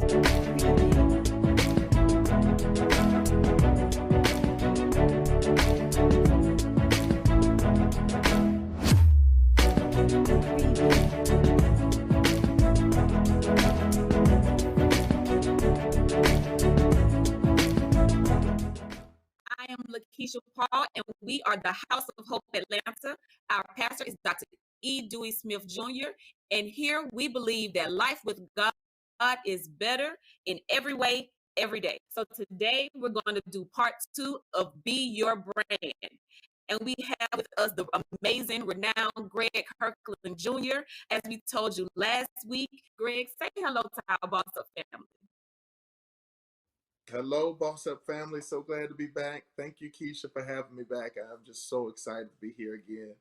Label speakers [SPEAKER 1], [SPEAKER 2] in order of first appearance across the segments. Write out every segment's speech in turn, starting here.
[SPEAKER 1] I am Lakeisha Paul, and we are the House of Hope Atlanta. Our pastor is Dr. E. Dewey Smith Jr., and here we believe that life with God is better in every way, every day. So today we're going to do part 2 of Be Your Brand. And we have with us the amazing, renowned Greg Kirkland Jr. As we told you last week, Greg, say hello to our Boss Up family.
[SPEAKER 2] Hello, Boss Up family. So glad to be back. Thank you, Keisha, for having me back. I'm just so excited to be here again.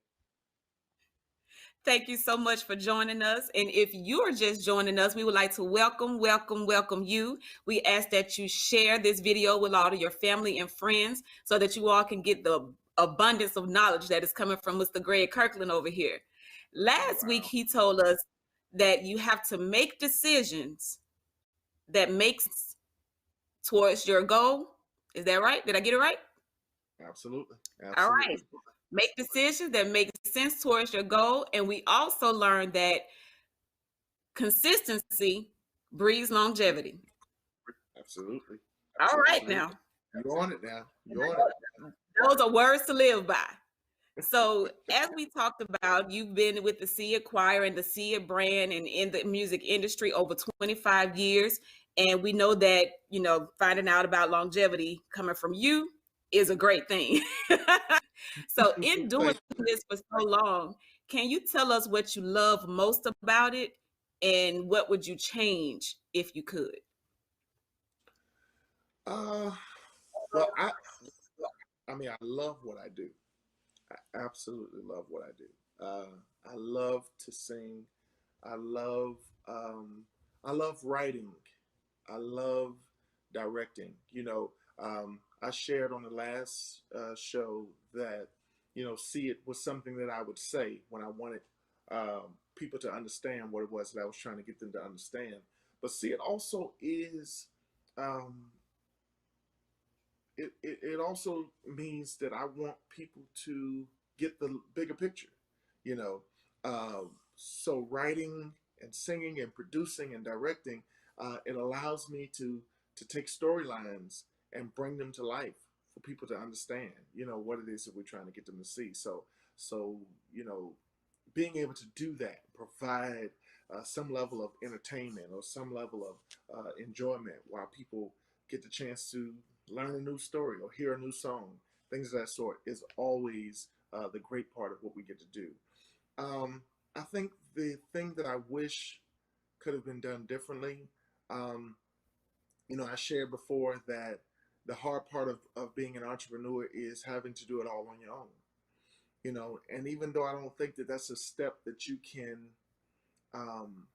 [SPEAKER 1] Thank you so much for joining us. And if you are just joining us, we would like to welcome you. We ask that you share this video with all of your family and friends so that you all can get the abundance of knowledge that is coming from Mr. Greg Kirkland over here. Last week, he told us that you have to make decisions that makes towards your goal. Is that right? Did I get it right?
[SPEAKER 2] Absolutely.
[SPEAKER 1] All
[SPEAKER 2] Absolutely.
[SPEAKER 1] right. Make decisions that make sense towards your goal. And we also learned that consistency breeds longevity.
[SPEAKER 2] Absolutely.
[SPEAKER 1] All right now.
[SPEAKER 2] You're on it now. You're on it.
[SPEAKER 1] Those are words to live by. So as we talked about, you've been with the Sia Choir and the Sia brand and in the music industry over 25 years. And we know that, finding out about longevity coming from you is a great thing. So in doing this for so long, can you tell us what you love most about it and what would you change if you could?
[SPEAKER 2] Well, I love what I do. I absolutely love what I do. I love to sing. I love I love writing. I love directing. I shared on the last show that see it was something that I would say when I wanted people to understand what it was that I was trying to get them to understand. But see it also is um, it also means that I want people to get the bigger picture, you know. So writing and singing and producing and directing, it allows me to take storylines and bring them to life for people to understand, what it is that we're trying to get them to see. So being able to do that, provide some level of entertainment or some level of enjoyment while people get the chance to learn a new story or hear a new song, things of that sort, is always the great part of what we get to do. I think the thing that I wish could have been done differently, um, I shared before that the hard part of being an entrepreneur is having to do it all on your own. And even though I don't think that that's a step that you can, um,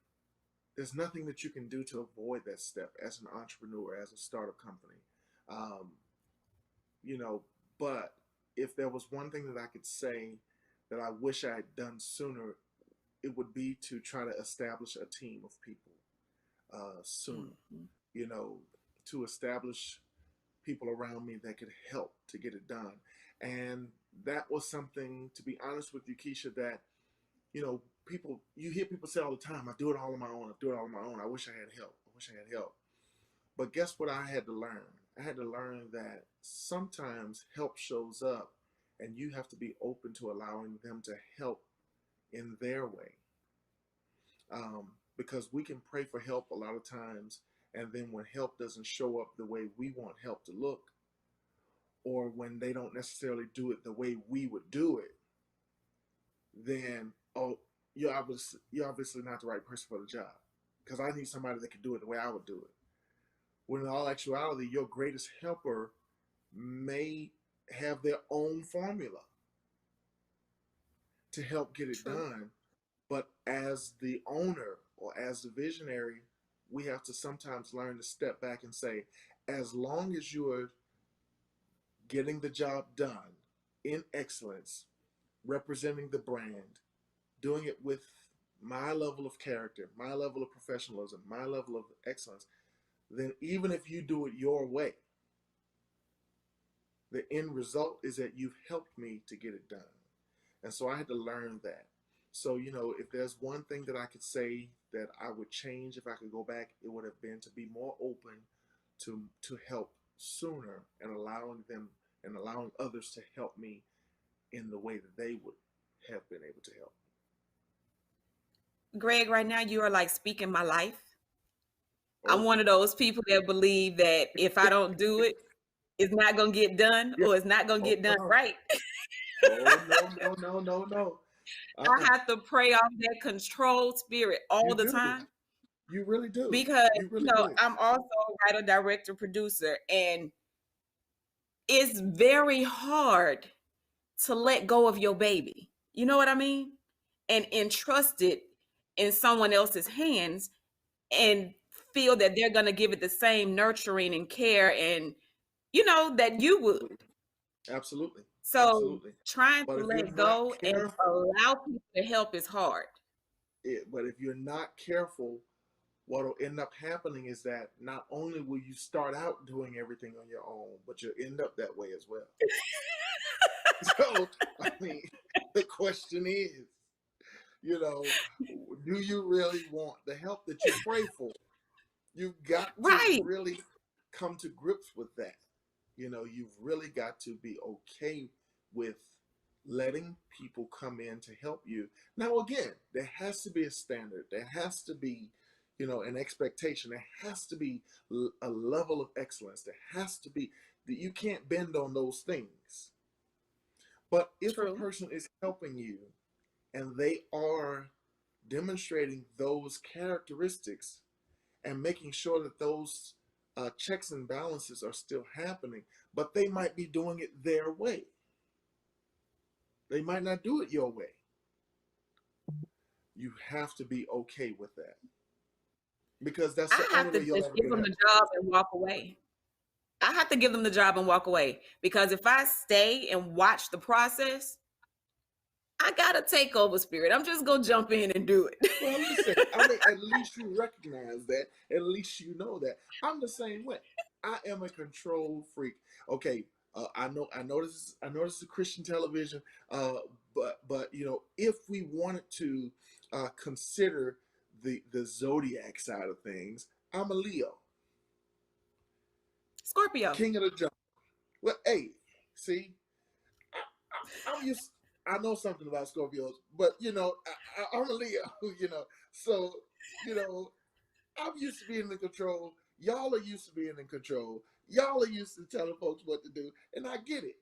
[SPEAKER 2] there's nothing that you can do to avoid that step as an entrepreneur, as a startup company. Um, you know, but if there was one thing that I could say that I wish I had done sooner, it would be to try to establish a team of people sooner,
[SPEAKER 1] Mhm.
[SPEAKER 2] you know, to establish people around me that could help to get it done. And that was something, to be honest with you, Keisha, that, you hear people say all the time, I do it all on my own, I do it all on my own. I wish I had help. I wish I had help. But guess what I had to learn? I had to learn that sometimes help shows up and you have to be open to allowing them to help in their way. Because we can pray for help a lot of times, and then when help doesn't show up the way we want help to look, or when they don't necessarily do it the way we would do it, then, oh, you're obviously not the right person for the job. Because I need somebody that can do it the way I would do it. When in all actuality, your greatest helper may have their own formula to help get it
[SPEAKER 1] True.
[SPEAKER 2] done. But as the owner or as the visionary, we have to sometimes learn to step back and say, as long as you are getting the job done in excellence, representing the brand, doing it with my level of character, my level of professionalism, my level of excellence, then even if you do it your way, the end result is that you've helped me to get it done. And so I had to learn that. So, if there's one thing that I could say that I would change if I could go back, it would have been to be more open to help sooner, and allowing others to help me in the way that they would have been able to help.
[SPEAKER 1] Greg, right now you are like speaking my life. I'm
[SPEAKER 2] Oh,
[SPEAKER 1] one of those people that believe that if I don't do it, it's not going to get done,
[SPEAKER 2] yeah.
[SPEAKER 1] or it's not going to
[SPEAKER 2] Oh,
[SPEAKER 1] get done
[SPEAKER 2] no.
[SPEAKER 1] right.
[SPEAKER 2] Oh, no, no, no, no, no.
[SPEAKER 1] I
[SPEAKER 2] Uh-uh.
[SPEAKER 1] have to pray off that control spirit all
[SPEAKER 2] You
[SPEAKER 1] the
[SPEAKER 2] do.
[SPEAKER 1] time
[SPEAKER 2] You really do.
[SPEAKER 1] because,
[SPEAKER 2] You really do.
[SPEAKER 1] I'm also a writer, director, producer, and it's very hard to let go of your baby. You know what I mean? And entrust it in someone else's hands and feel that they're going to give it the same nurturing and care and that you would.
[SPEAKER 2] Absolutely.
[SPEAKER 1] So
[SPEAKER 2] Absolutely.
[SPEAKER 1] trying
[SPEAKER 2] But
[SPEAKER 1] to
[SPEAKER 2] if you're
[SPEAKER 1] let
[SPEAKER 2] not
[SPEAKER 1] go and
[SPEAKER 2] careful,
[SPEAKER 1] allow people to help is hard.
[SPEAKER 2] but if you're not careful, what will end up happening is that not only will you start out doing everything on your own, but you'll end up that way as well. So, I mean, the question is, do you really want the help that you pray for? You've got to
[SPEAKER 1] Right.
[SPEAKER 2] really come to grips with that. You've really got to be okay with letting people come in to help you. Now, again, there has to be a standard. There has to be, an expectation. There has to be a level of excellence. There has to be that you can't bend on those things. But if a
[SPEAKER 1] True.
[SPEAKER 2] person is helping you and they are demonstrating those characteristics and making sure that those checks and balances are still happening, but they might be doing it their way. They might not do it your way. You have to be okay with that because that's the
[SPEAKER 1] I
[SPEAKER 2] only
[SPEAKER 1] have to
[SPEAKER 2] way you'll
[SPEAKER 1] just
[SPEAKER 2] ever
[SPEAKER 1] give
[SPEAKER 2] get
[SPEAKER 1] them the
[SPEAKER 2] help.
[SPEAKER 1] job and walk away. I have to give them the job and walk away because if I stay and watch the process, I got a takeover spirit. I'm just going to jump in and do it.
[SPEAKER 2] Well, listen, I mean, at least you recognize that. At least you know that. I'm the same way. I am a control freak. Okay, I know this is Christian television, uh, but if we wanted to consider the zodiac side of things, I'm a Leo,
[SPEAKER 1] Scorpio.
[SPEAKER 2] king of the jungle. Well, hey, see, I'm used. I know something about Scorpios, but I'm a Leo. So you know, I'm used to being in control. Y'all are used to being in control. Y'all are used to telling folks what to do, and I get it,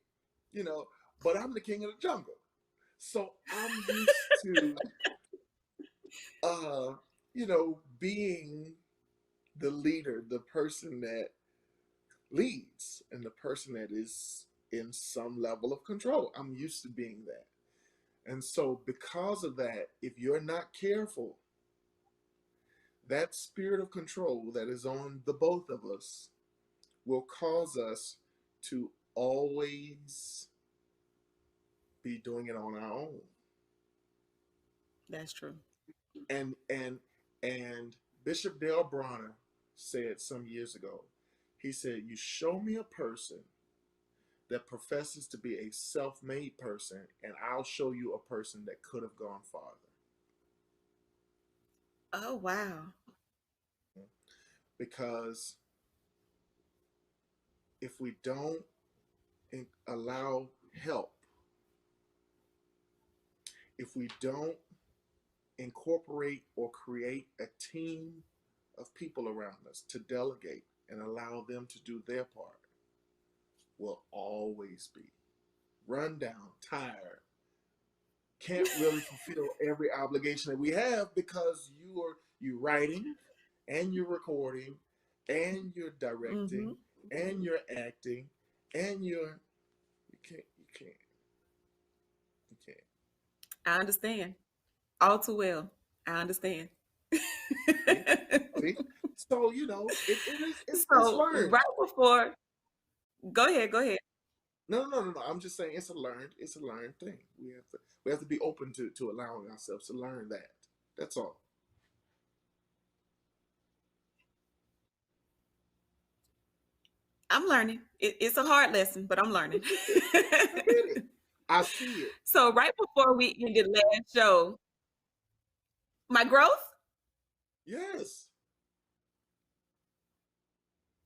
[SPEAKER 2] you know. But I'm the king of the jungle, so I'm used to, uh, being the leader, the person that leads, and the person that is in some level of control. I'm used to being that. And so, because of that, if you're not careful, that spirit of control that is on the both of us will cause us to always be doing it on our own.
[SPEAKER 1] That's true.
[SPEAKER 2] And Bishop Dale Bronner said some years ago, he said, "You show me a person that professes to be a self-made person, and I'll show you a person that could have gone farther."
[SPEAKER 1] Oh, wow.
[SPEAKER 2] Because if we don't allow help, if we don't incorporate or create a team of people around us to delegate and allow them to do their part, will always be run down, tired, can't really fulfill every obligation that we have because you writing and you're recording and you're
[SPEAKER 1] Hmm.
[SPEAKER 2] directing and you're acting and you can't.
[SPEAKER 1] I understand all too well. I understand.
[SPEAKER 2] See? See? So it's
[SPEAKER 1] So
[SPEAKER 2] learned.
[SPEAKER 1] right before, go ahead, go ahead.
[SPEAKER 2] No. I'm just saying it's a learned thing. We have to be open to allowing ourselves to learn that. That's all.
[SPEAKER 1] I'm learning. It's a hard lesson, but I'm learning.
[SPEAKER 2] I get it. I see it.
[SPEAKER 1] So right before we ended last show, my growth.
[SPEAKER 2] Yes.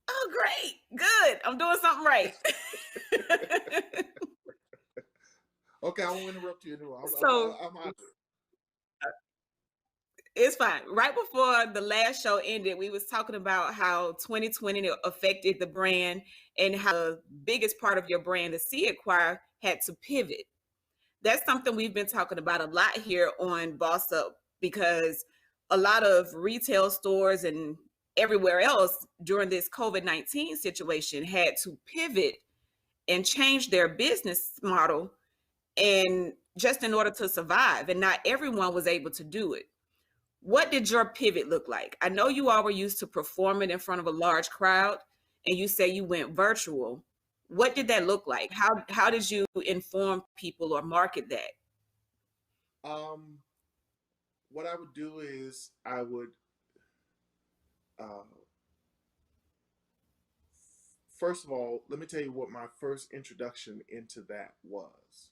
[SPEAKER 1] Oh, great. Good. I'm doing something right.
[SPEAKER 2] Okay, I won't interrupt you anymore.
[SPEAKER 1] So
[SPEAKER 2] I'm out.
[SPEAKER 1] it's fine. Right before the last show ended, we was talking about how 2020 affected the brand and how the biggest part of your brand, the See It Choir, had to pivot. That's something we've been talking about a lot here on Boss Up, because a lot of retail stores and everywhere else during this COVID-19 situation had to pivot and change their business model, and just in order to survive, and not everyone was able to do it. What did your pivot look like? I know you all were used to performing in front of a large crowd, and you say you went virtual. What did that look like? How did you inform people or market that?
[SPEAKER 2] Um, what I would do is I would uh, first of all, let me tell you what my first introduction into that was.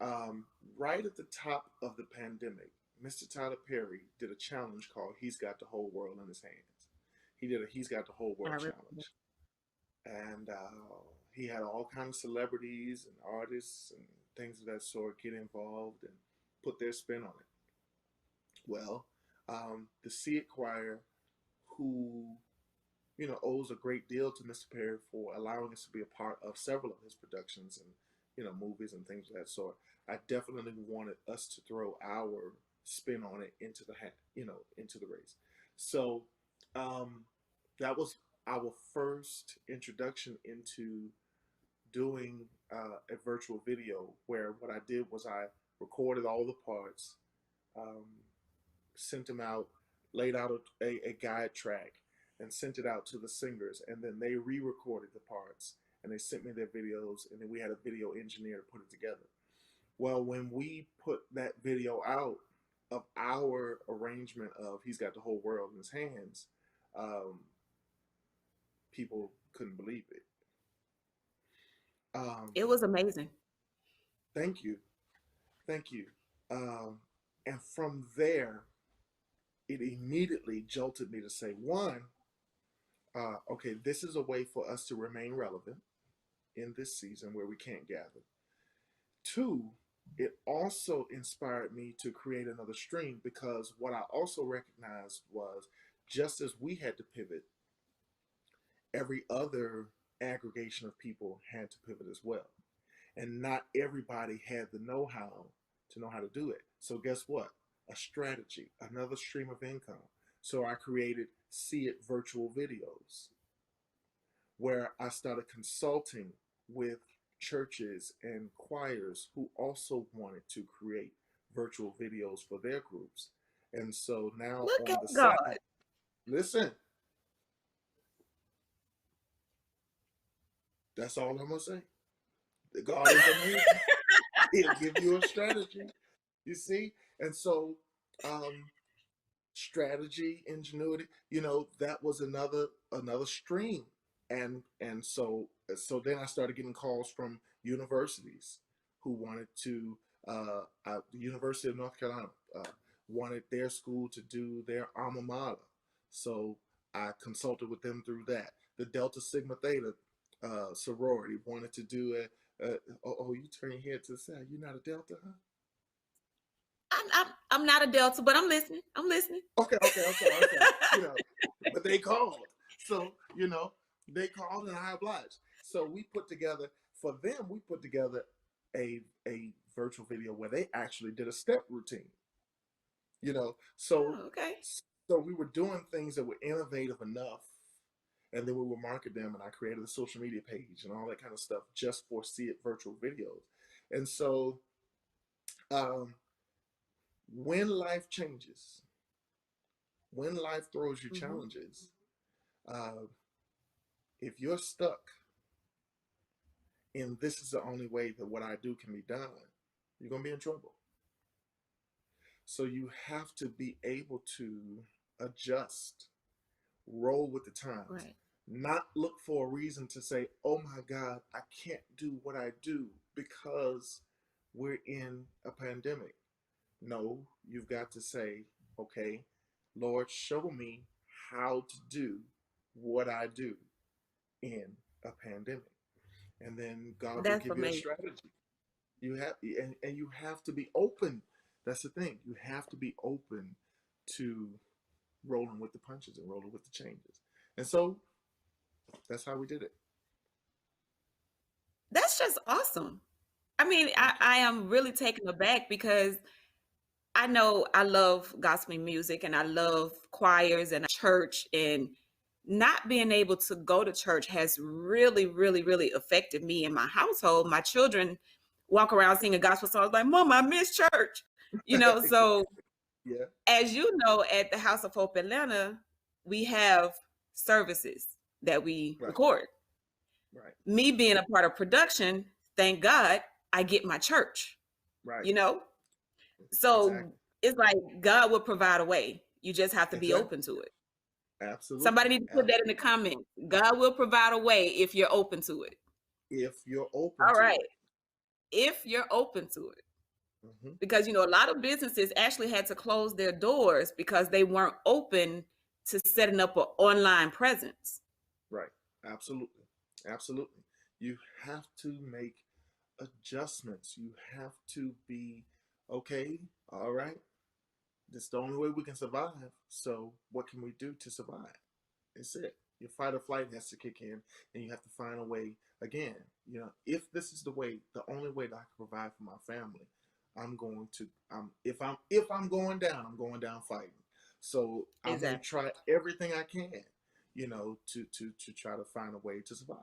[SPEAKER 2] Um, right at the top of the pandemic, Mr. Tyler Perry did a challenge called "He's Got the Whole World in His Hands." He did a "He's Got the Whole
[SPEAKER 1] I
[SPEAKER 2] World"
[SPEAKER 1] remember.
[SPEAKER 2] challenge, and he had all kinds of celebrities and artists and things of that sort get involved and put their spin on it. Well, the See It Choir, who owes a great deal to Mr. Perry for allowing us to be a part of several of his productions and movies and things of that sort. I definitely wanted us to throw our spin on it into the hat, into the race. So um, that was our first introduction into doing a virtual video, where what I did was I recorded all the parts, um, sent them out, laid out a guide track, and sent it out to the singers, and then they re-recorded the parts and they sent me their videos, and then we had a video engineer to put it together. Well, when we put that video out of our arrangement of "He's Got the Whole World in His Hands," um, people couldn't believe it. Um,
[SPEAKER 1] It was amazing.
[SPEAKER 2] thank you, thank you. Um, and from there, it immediately jolted me to say, one, okay, this is a way for us to remain relevant in this season where we can't gather. Two, it also inspired me to create another stream, because what I also recognized was, just as we had to pivot, every other aggregation of people had to pivot as well. And not everybody had the know how to know how to do it. So, guess what? A strategy, another stream of income. So, I created See It virtual videos, where I started consulting with churches and choirs who also wanted to create virtual videos for their groups. And so now
[SPEAKER 1] Look
[SPEAKER 2] on
[SPEAKER 1] at
[SPEAKER 2] the
[SPEAKER 1] God.
[SPEAKER 2] side, listen, that's all I'm going to say. The God is amazing. He'll give you a strategy, you see? And so, um, strategy, ingenuity, that was another stream. And so then I started getting calls from universities who wanted to, the University of North Carolina wanted their school to do their alma mater. So I consulted with them through that. The Delta Sigma Theta sorority wanted to do oh, you turn your head to the side. You're not a Delta, huh?
[SPEAKER 1] I'm not a Delta, but I'm listening. I'm listening.
[SPEAKER 2] Okay, okay, I'm sorry, I'm sorry. But they called. So, they called and I obliged. So we put together, for them, we put together a virtual video where they actually did a step routine. You know. So
[SPEAKER 1] Oh, okay.
[SPEAKER 2] so we were doing things that were innovative enough, and then we would market them, and I created a social media page and all that kind of stuff just for See It virtual videos. And so um when life changes, when life throws you
[SPEAKER 1] Hmm.
[SPEAKER 2] challenges, uh, if you're stuck in "this is the only way that what I do can be done," you're going to be in trouble. So you have to be able to adjust, roll with the times.
[SPEAKER 1] Right.
[SPEAKER 2] not look for a reason to say, oh my God, I can't do what I do because we're in a pandemic. No, you've got to say, okay, Lord, show me how to do what I do in a pandemic. And then God will
[SPEAKER 1] That's
[SPEAKER 2] give you a
[SPEAKER 1] amazing.
[SPEAKER 2] strategy. And you have to be open. That's the thing. You have to be open to rolling with the punches and rolling with the changes. And so that's how we did it.
[SPEAKER 1] That's just awesome. I mean,
[SPEAKER 2] Thank you.
[SPEAKER 1] I am really taken aback because I know I love gospel music and I love choirs and church, and not being able to go to church has really, really, really affected me and my household. My children walk around singing gospel songs like, Mom, I miss church. So
[SPEAKER 2] Yeah,
[SPEAKER 1] as you know, at the House of Hope Atlanta, we have services that we
[SPEAKER 2] right,
[SPEAKER 1] record.
[SPEAKER 2] right,
[SPEAKER 1] Me being a part of production, thank God I get my church,
[SPEAKER 2] right.
[SPEAKER 1] you know? So
[SPEAKER 2] Exactly.
[SPEAKER 1] it's like God will provide a way. You just have to be
[SPEAKER 2] Exactly.
[SPEAKER 1] open to it.
[SPEAKER 2] Absolutely.
[SPEAKER 1] Somebody need to put that in the
[SPEAKER 2] Absolutely.
[SPEAKER 1] comments. God will provide a way if you're open to it.
[SPEAKER 2] If you're open
[SPEAKER 1] All
[SPEAKER 2] to
[SPEAKER 1] right.
[SPEAKER 2] it.
[SPEAKER 1] If you're open to it.
[SPEAKER 2] Hmm.
[SPEAKER 1] Because, a lot of businesses actually had to close their doors because they weren't open to setting up an online presence.
[SPEAKER 2] Right. Absolutely. Absolutely. You have to make adjustments. You have to be okay. All right. This is the only way we can survive. So what can we do to survive? It's it. Your fight or flight has to kick in, and you have to find a way again. If this is the way, the only way that I can provide for my family, I'm going to. If I'm going down, I'm going down fighting. So I'm going to
[SPEAKER 1] Exactly.
[SPEAKER 2] try everything I can, to try to find a way to survive.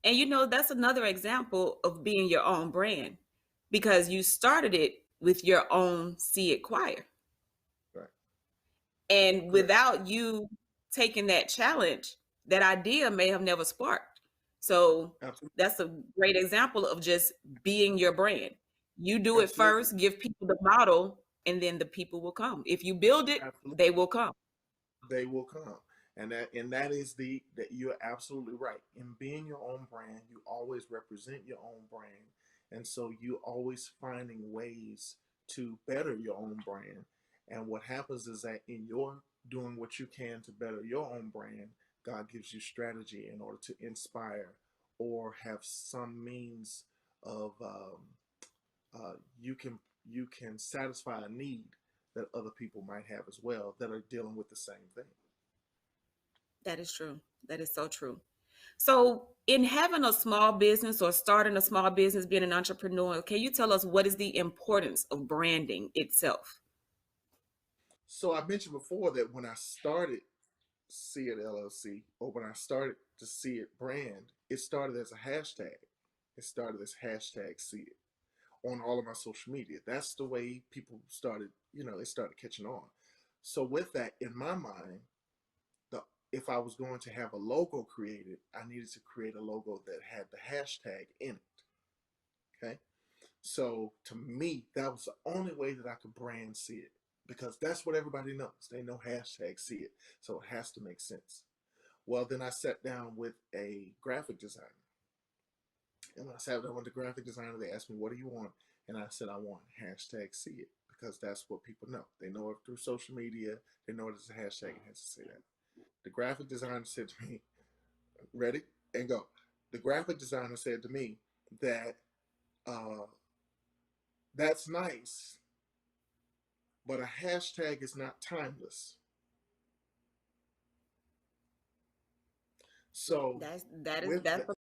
[SPEAKER 1] And that's another example of being your own brand because you started it with your own See It choir.
[SPEAKER 2] Right.
[SPEAKER 1] And
[SPEAKER 2] Correct.
[SPEAKER 1] without you taking that challenge, that idea may have never sparked. So
[SPEAKER 2] Absolutely.
[SPEAKER 1] that's a great example of just being your brand. You do it
[SPEAKER 2] Absolutely.
[SPEAKER 1] first, give people the model, and then the people will come. If you build it,
[SPEAKER 2] Absolutely.
[SPEAKER 1] they will come.
[SPEAKER 2] They will come. And that is that you're absolutely right. In being your own brand, you always represent your own brand. And so you always finding ways to better your own brand. And what happens is that in your doing what you can to better your own brand, God gives you strategy in order to inspire or have some means of you can satisfy a need that other people might have as well that are dealing with the same thing.
[SPEAKER 1] That is true. That is so true. So, in having a small business or starting a small business, being an entrepreneur, can you tell us what is the importance of branding itself?
[SPEAKER 2] So I mentioned before that when I started See It LLC, or when I started to See It brand, it started as a hashtag. It started as hashtag See It on all of my social media. That's the way people started, they started catching on. So with that in my mind, if I was going to have a logo created, I needed to create a logo that had the hashtag in it. Okay. So to me, that was the only way that I could brand See It, because that's what everybody knows. They know hashtag See It. So it has to make sense. Well, then I sat down with a graphic designer. And when I sat down with the graphic designer, they asked me, what do you want? And I said, I want hashtag See It, because that's what people know. They know it through social media. They know it as a hashtag and has to say that. The graphic designer said to me, ready? And go. The graphic designer said to me that uh, that's nice, but a hashtag is not timeless. So
[SPEAKER 1] That's
[SPEAKER 2] with that,
[SPEAKER 1] a